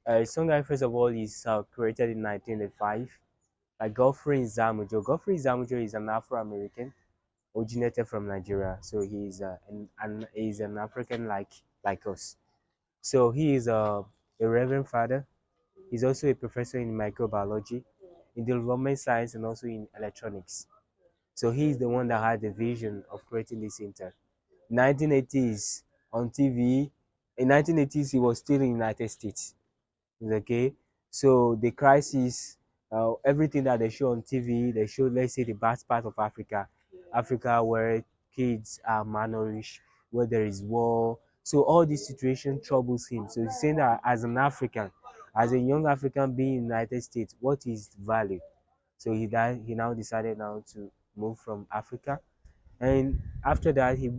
Songhai, first of all, is created in 1905 by Godfrey Zamujo. Godfrey Zamujo is an Afro-American originated from Nigeria, so he's an African like us. So he is a Reverend Father. He's also a professor in microbiology, in development science, and also in electronics. So he is the one that had the vision of creating this center. 1980s on TV. In 1980s, he was still in the United States. Okay, so the crisis, everything that they show on TV, they show, let's say, the bad part of Africa, Africa where kids are malnourished, where there is war. So all this situation troubles him. So he's saying that as an African, as a young African being in the United States, what is value? So he now decided now to move from Africa, and after that he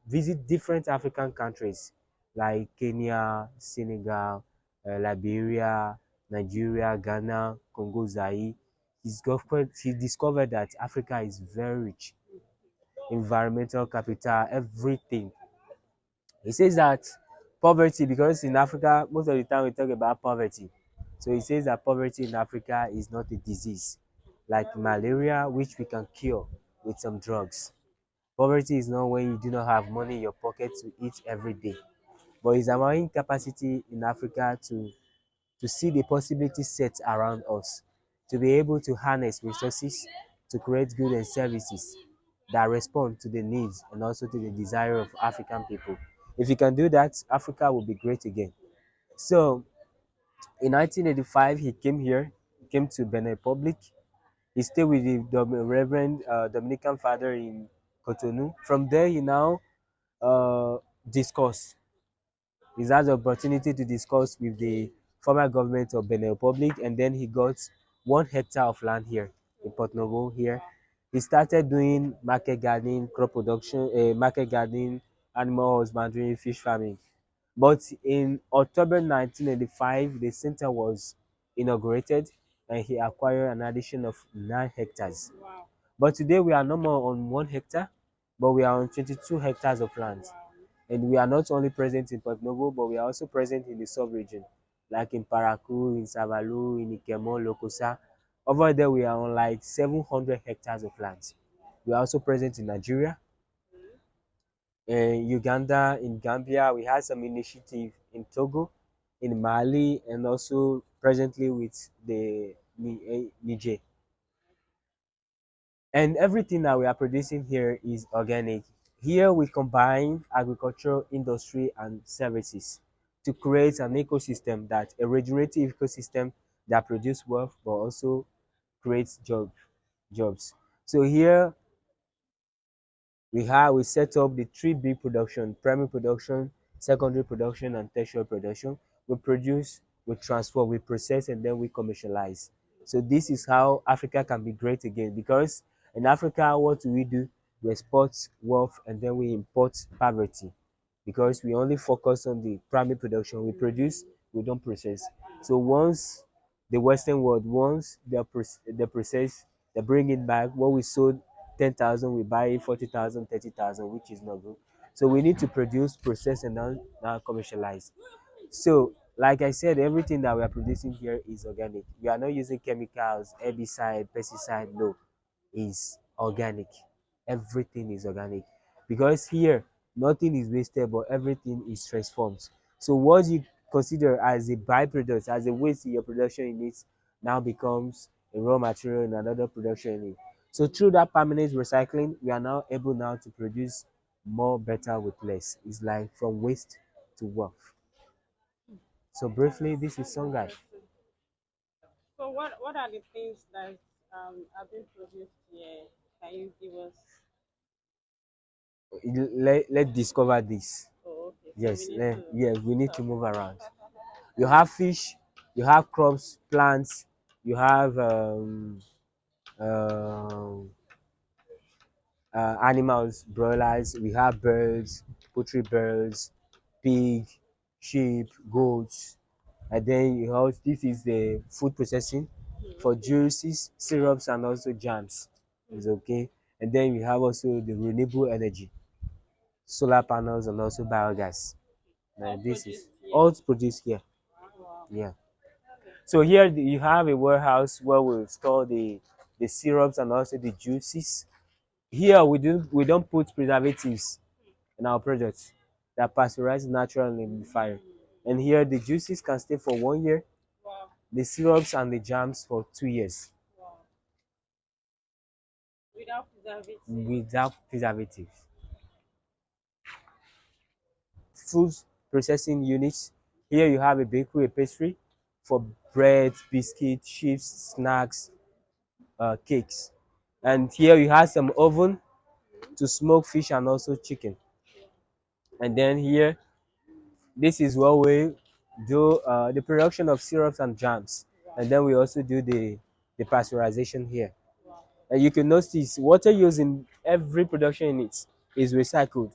visit different African countries like Kenya, Senegal, Liberia, Nigeria, Ghana, Congo, Zaire. He discovered that Africa is very rich, environmental capital, everything. He says that poverty, because in Africa most of the time we talk about poverty, so he says that poverty in Africa is not a disease like malaria, which we can cure with some drugs. Poverty is not when you do not have money in your pocket to eat every day, but it's our incapacity in Africa to see the possibilities set around us, to be able to harness resources to create goods and services that respond to the needs and also to the desire of African people. If you can do that, Africa will be great again. So in 1985, he came here, he came to Benin Republic. He stayed with the Reverend Dominican Father in Cotonou. From there, he now uh, discuss. He has the opportunity to discuss with the former government of Benin Republic, and then he got 1 hectare of land here in Porto-Novo here. He started doing market gardening, crop production, market gardening, animal husbandry, fish farming. But in October 1985, the center was inaugurated and he acquired an addition of 9 hectares. But today we are no more on 1 hectare, but we are on 22 hectares of land. And we are not only present in Porto Novo, but we are also present in the sub-region, like in Parakou, in Savalu, in Ikemo, Lokosa. Over there, we are on like 700 hectares of land. We are also present in Nigeria, in Uganda, in Gambia. We had some initiative in Togo, in Mali, and also presently with the Niger. And everything that we are producing here is organic. Here we combine agricultural, industry, and services to create an ecosystem, that a regenerative ecosystem that produces wealth but also creates jobs. So here we set up the three big production: primary production, secondary production, and tertiary production. We produce, we transform, we process, and then we commercialize. So this is how Africa can be great again, because in Africa, what do? We export wealth and then we import poverty, because we only focus on the primary production. We produce, we don't process. So once the Western world, once they process, they bring it back. What we sold 10,000, we buy it 40,000, 30,000, which is not good. So we need to produce, process, and now commercialize. So, like I said, everything that we are producing here is organic. We are not using chemicals, herbicide, pesticide. No, is organic. Everything is organic, because here nothing is wasted, but everything is transformed. So what you consider as a byproduct, as a waste in your production unit, now becomes a raw material in another production unit. So through that permanent recycling, we are now able now to produce more better with less. It's like from waste to wealth. So briefly, this is That's Songhai. interesting. So what are the things that have been produced here? Can you give us? Let's discover this. Oh, okay. So we Yes, need to yes, we need to talk. move around. You have fish, you have crops, plants, you have um, animals, broilers, we have birds, poultry birds, pig, sheep, goats, and then you have, this is the food processing Hmm, for okay. juices, syrups, and also jams. It's okay. And then we have also the renewable energy, solar panels, and also biogas. All This is produced here. all produced here. Wow. Yeah. So here you have a warehouse where we store the syrups and also the juices. Here we don't put preservatives in our products. They are pasteurized naturally in the fire. And here the juices can stay for 1 year, Wow. the syrups and the jams for 2 years Wow. Without preservative. without preservatives. Food processing units. Here you have a bakery, a pastry for bread, biscuits, chips, snacks, cakes. And here you have some oven to smoke fish and also chicken. And then here, this is where we do the production of syrups and jams. And then we also do the pasteurization here. Wow. And you can notice water used in every production unit is recycled.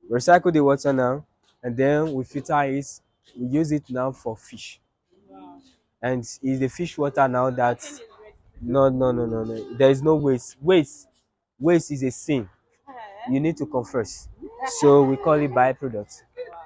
Recycle the water now, and then we filter it. We use it now for fish. Wow. And it's the fish water now that Nothing is ready. no. There is no waste. Waste is a sin. You need to confess. So we call it byproduct. Wow.